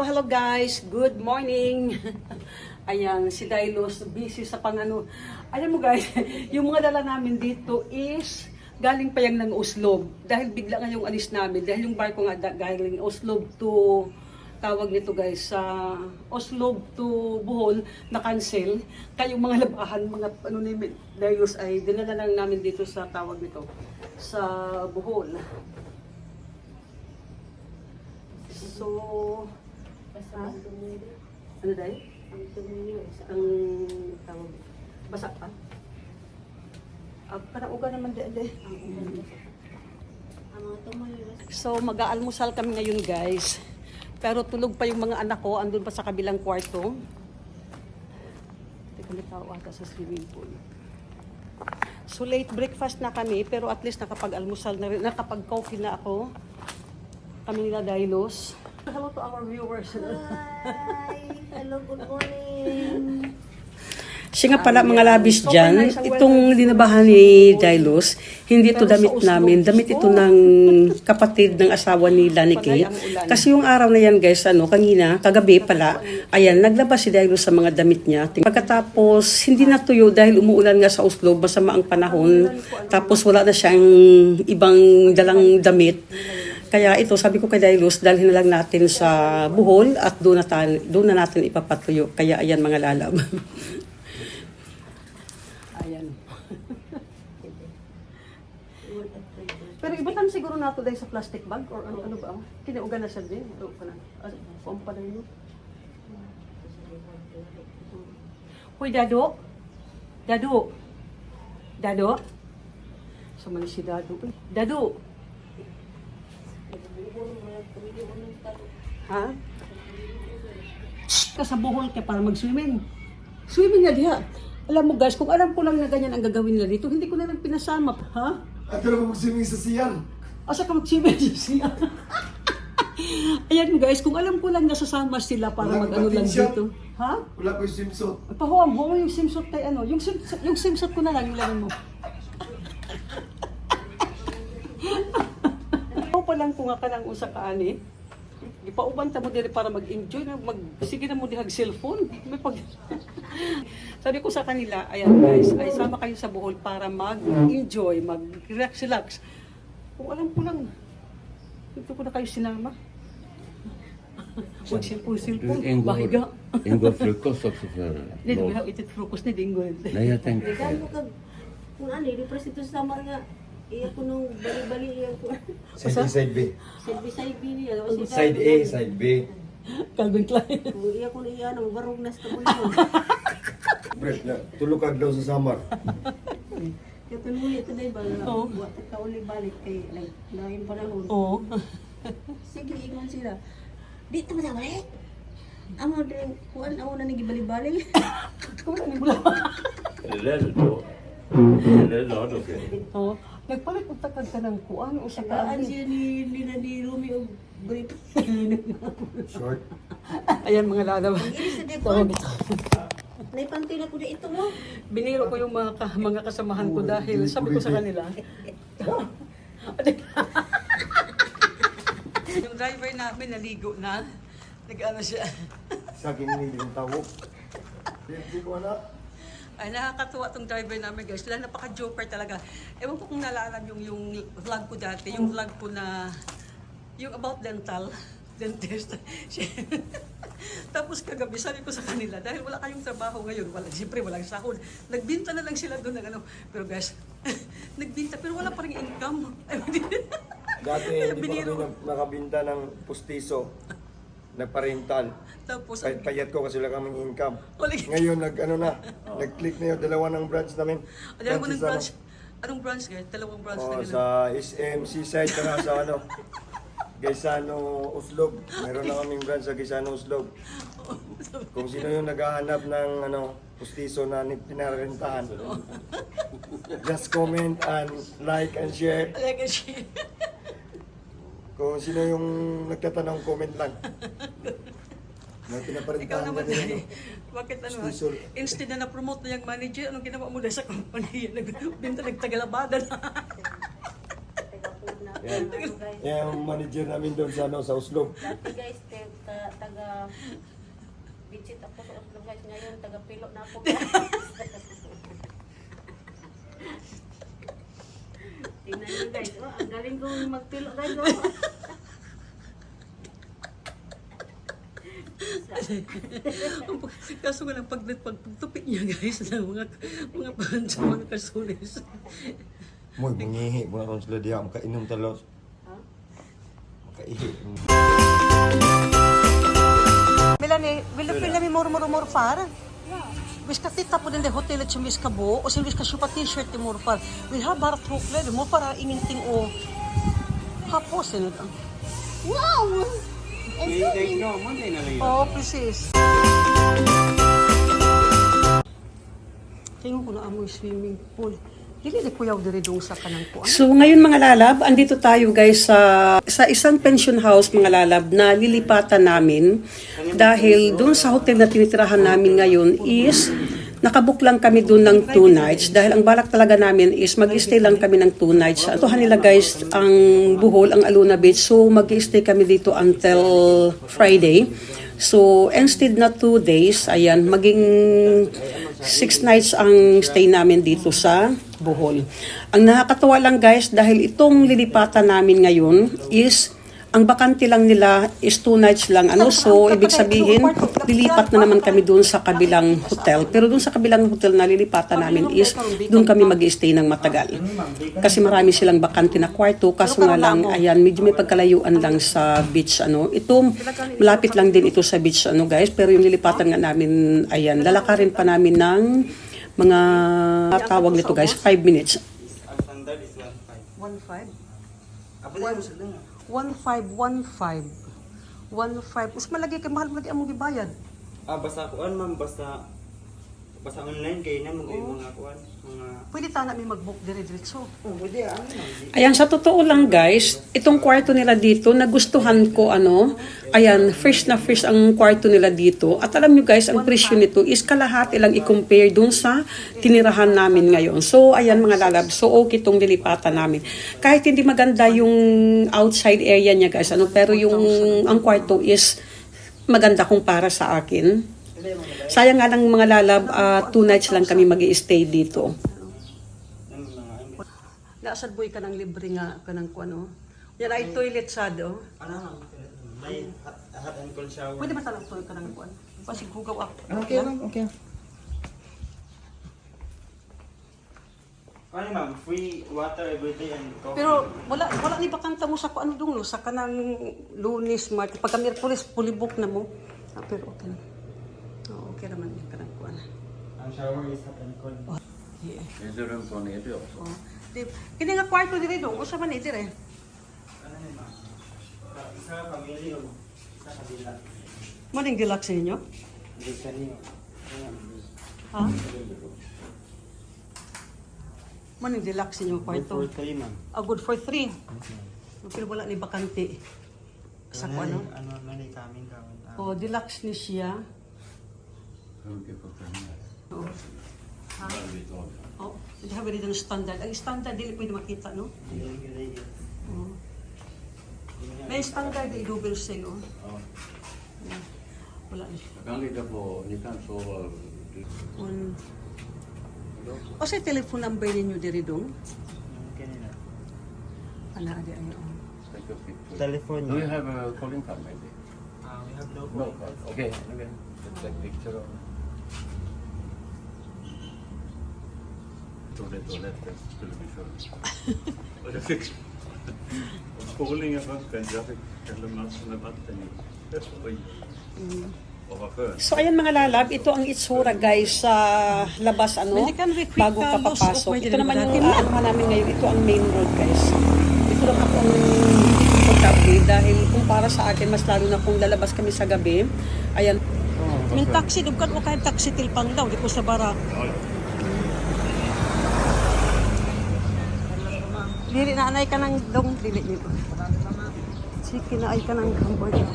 Hello guys. Good morning. Ayan, si Dailos busy sa pangano. Alam mo guys, yung mga dala namin dito is galing pa yan ng Oslob. Dahil bigla nga yung alis namin. Dahil yung barko nga galing Oslob to, tawag nito guys, sa Oslob to Bohol, na-cancel. Kaya yung mga labahan, mga ano ni Dailos ay dinala lang namin dito sa tawag nito, sa Bohol. So, ano dahil? Ang tawag, basa pa? Parang uga naman dahil. So, mag-aalmusal kami ngayon guys. Pero tulog pa yung mga anak ko, andun pa sa kabilang kwarto. Teka, may tao ata sa swimming pool. So, late breakfast na kami, pero at least nakapag-almusal na rin, nakapag-coffee na ako. Kami nila Dailos. Hello to our viewers. Hi! Hello, good morning! Siya nga pala mga labis dyan, itong linabahan ni Dailos, hindi ito damit namin, damit ito ng kapatid ng asawa ni Lanike. Kasi yung araw na yan guys, kanina, kagabi pala, ayan, naglabas si Dailos sa mga damit niya. Pagkatapos, hindi natuyo dahil umuulan nga sa Oslo, masama ang panahon, tapos wala na siyang ibang dalang damit. Kaya ito, sabi ko kay Dailos, dalhin na lang natin sa Bohol at doon na natin ipapatuyo. Kaya ayan mga lalab. Ayan. Pero ibutan siguro nato dahil sa plastic bag or ano ba? Kinauga na siya din. Ano pa na? Ano pa na yun? Hoy, Dado? Dado? Dado? Sumali si Dado. Dado? Ha? Sa Bohol ka para mag-swimming. Swimming na diha. Alam mo guys, kung alam ko lang na ganyan ang gagawin nila dito, hindi ko na lang pinasama. Ha? At ano mag-swimming sa siyan? Asa ka mag-swimming sa siya? Ayan guys, kung alam ko lang nasasama sila para Wala mag-ano lang patin dito. Ha? Wala ko yung swimsuit. Pahuam mo yung swimsuit kay ano. Yung swimsuit ko na lang ilagay mo. Ako pa lang kung ka ng usa ka ani. Ipauban ta mo diri para mag-enjoy na sige na mo dihag cellphone. May pag Sabi ko sa kanila, ayan guys, ay sama kayo sa Bohol para mag-enjoy, mag-relax. Kung alam ko lang, dito ko na kayo sinama. Huwag cellphone, bahiga. Ingår frukost också för Hindi, vi har itit frukost ni Dingo. Nej, jag tänkte Regalo ka, kung ano, di presito sa samar nga, iya ko nung bali-bali, iya ko. Side A, side B. Side niya. Side A, side B. Calvin Klein. Iya ko na iya, nang barog na sa tabulon. Brett, tulog ka daw sa summer. Kaya tuloy ito dahil ba, Oo. buat ka uli balik kay, like, lain panahon. Oo. Sige, ingon sila. Di ito ba balik? Amo din, kuan amo na nagibali-bali. Wala ni bula. Eller då. Eller lördag. Oo. Nagpalit ko takag ka ng kuan o sa Sagaan kaan. siya ni Rumi o Brito. Short. Ayan mga lalab. Iris na din Tawag ko. ito. Naipanti na ko na ito mo. Biniro ko yung mga kasamahan ko dahil sabi ko sa kanila. Yung driver namin naligo na. Nag-ano siya. Sa akin hindi yung tawag. Hindi ko alam. Ay, nakakatuwa tong driver namin guys. Sila napaka-joker talaga. Ewan ko kung naalala yung vlog ko dati. Yung vlog ko na, yung about dental. Dentist. Tapos kagabi, sabi ko sa kanila, dahil wala kayong trabaho ngayon, siyempre walang sahod. Nagbinta na lang sila doon ng ano. Pero guys, nagbinta pero wala pa rin income. Dati hindi pa kami nakabinta ng pustiso. Nagpa-rental. Tapos, Payat ko kasi wala kaming income. wala. Ngayon nag-click na yung dalawa ng branch namin. Alam mo ng Branches branch? Anong branch guys? Dalawang branch na ganun. Sa SM Seaside saka sa Gaisano Uslob. Meron na kaming branch sa Gaisano Uslob. Kung sino yung naghahanap ng pustiso na pinarentahan. Just comment and like and share. Like a shit. Kung sino yung nagtatanong, comment lang. May Ikaw pinaparentahan naman ka eh. nila. Bakit ano? Pustiso. Instead na na-promote na yung manager, anong ginawa mo dahil sa company? Nagbinta, nagtagalabada na. Yan. Yung manager namin doon sa Oslo. Dati guys, taga taga bitchit ako sa Oslo guys. Ngayon, taga pilo na ako. Tingnan nyo guys, oh, ang galing kong magpilo guys. Oh. Kaso nga lang pagtupit niya guys ng mga pansa, mga kasulis. Moy, mangihi mo na ron sila diya. Makainom talos. Makaihi. Melanie, vill du följa med mormor och morfar? Ja. Vi ska titta på den där hotellet som vi ska bo och sen vi ska köpa t-shirt till morfar. Vi har bara 2 kläder. Morfar har ingenting att ha på sig nu då. Wow! Ja, precis. Tingnan ko na amoy swimming pool. Dili di kuyaw diri dong sa kanang kuan. So ngayon mga lalab, andito tayo guys sa isang pension house mga lalab na lilipatan namin dahil doon sa hotel na tinitirahan namin ngayon is nakabook lang kami doon ng 2 nights dahil ang balak talaga namin is mag-stay lang kami ng 2 nights. Atuhan nila guys ang Bohol, ang Aluna Beach. So mag-stay kami dito until Friday. So instead na 2 days, ayan, maging 6 nights ang stay namin dito sa Bohol. Ang nakakatawa lang guys dahil itong lilipatan namin ngayon is ang bakante lang nila is 2 nights lang. So, ibig sabihin, lilipat na naman kami doon sa kabilang hotel. Pero doon sa kabilang hotel na lilipatan namin is doon kami mag-stay ng matagal. Kasi marami silang bakante na kwarto. Kaso nga lang, ayan, medyo may pagkalayuan lang sa beach. Ito, malapit lang din ito sa beach, guys. Pero yung lilipatan nga namin, ayan, lalakarin pa namin ng mga tawag nito guys, 5 minutes. 1.5? 1.5. Mas malagi kay mahal lagi among gibayad. Basta kuan ma'am, basta online kay na mga kuan, mga Pwede ta na mi mag-book dire-diretso. pwede ano ma'am. Ayan, sa totoo lang guys, itong kwarto nila dito, nagustuhan ko ayan, fresh na fresh ang kwarto nila dito. At alam nyo guys, ang presyo nito is kalahati lang i-compare dun sa tinirahan namin ngayon. So, ayan mga lalab, so okay itong lilipatan namin. Kahit hindi maganda yung outside area niya guys, pero ang kwarto is maganda kung para sa akin. Sayang nga lang mga lalab, 2 nights lang kami mag-i-stay dito. Nasad boy ka ng libre nga ka ng kuano. Yan ay toilet sad Ano ma'am? May hot and cold shower. Pwede ba talang toilet ka ng kuan? Pasig hugaw ako. Okay ma'am, okay. Ano ma'am, free water every day and coffee. Pero wala ni bakanta mo sa kuano dong no, sa kanang Lunes, Martes, pagka Miyerkules fully book na mo. Pero okay na. Okay naman yung kanang kuan. Ang shower is hot and cold. Yeah. Finns det rum från er också? Kini nga kwarto dire dong, usa man dire. Ano ni ma'am? Isa family o isa kabila. Maning deluxe ninyo? Hindi sa niyo. Ha? Maning deluxe ninyo kwarto? For 3 ma'am. Good for 3. Pero wala ni bakante. Sa kuano? Ano ni kaming gawin. Deluxe ni siya. Hur mycket kostar den här? Oh. Ha? Jag vet vad. Hindi ha rin standard. Ang standard dili pwede makita, no? Oh. May standard i double cell, oh. Ja. Yeah. Wala ni siya. Jag kan ligga på, ni kan sova. O sa telephone number ninyo diri dong? Kanina. Ana adi ayo. Take a picture. Telephone. Do you have a calling card maybe? We have no No card. Okay, okay. Let's take picture of it. Toaletten skulle bli full. Och jag fick spolningen vatten. Jag fick hälla massor med vatten i. Oj. Och vad skönt. So ayan mga lalab, ito ang itsura guys sa labas bago ka papasok. Ito naman yung ano namin ngayon, ito ang main road guys. Ito lang ako ang pagkabi dahil kung para sa akin mas lalo na kung lalabas kami sa gabi. Ayan. May taxi, dugkan o kahit taxi tilpang daw, di ko sa bara. Dili na anay ka ng dong, dili nito. Sige na ay ka ng hamburger.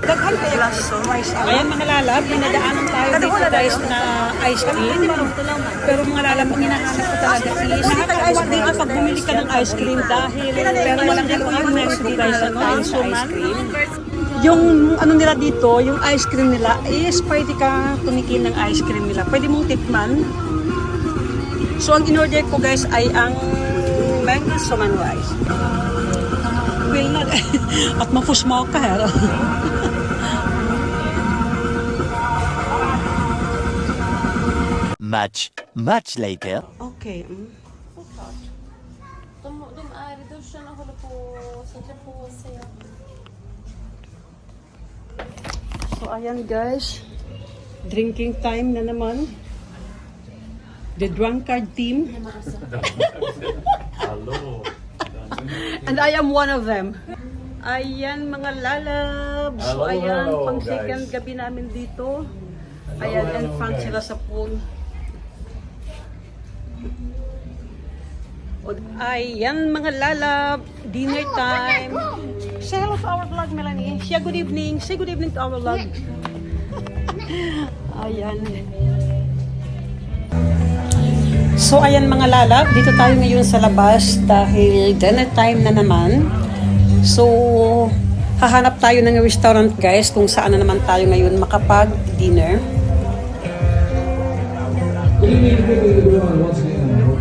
Daghan kayo rice. Ayan mga lalab, dinadaanan tayo dito guys na ice cream. Pero mga lalab, ang hinahanap ko talaga is nakakaawa dito pag bumili ka ng ice cream dahil pero walang haluan meron dito guys na ice cream. Yung ano nila dito, yung ice cream nila is pwede ka tumikin ng ice cream nila. Pwede mong tikman. So ang in-order ko guys ay ang mango suman rice. Will na at mapus mo ka hero. Much later. Okay. dumari daw siya na hula po sa po saya. So ayan guys, drinking time na naman. The drunkard team. Hello. And I am one of them. Ayan mga lalab. So ayan, pang second gabi namin dito. Ayan, and front sila sa pool. Ayan mga lalab, dinner time. Say hello to our vlog, Melanie. Say good evening. Say good evening to our vlog. Ayan. So ayan mga lalab, dito tayo ngayon sa labas dahil dinner time na naman. So hahanap tayo ng restaurant guys kung saan na naman tayo ngayon makapag-dinner. Good evening everyone once again.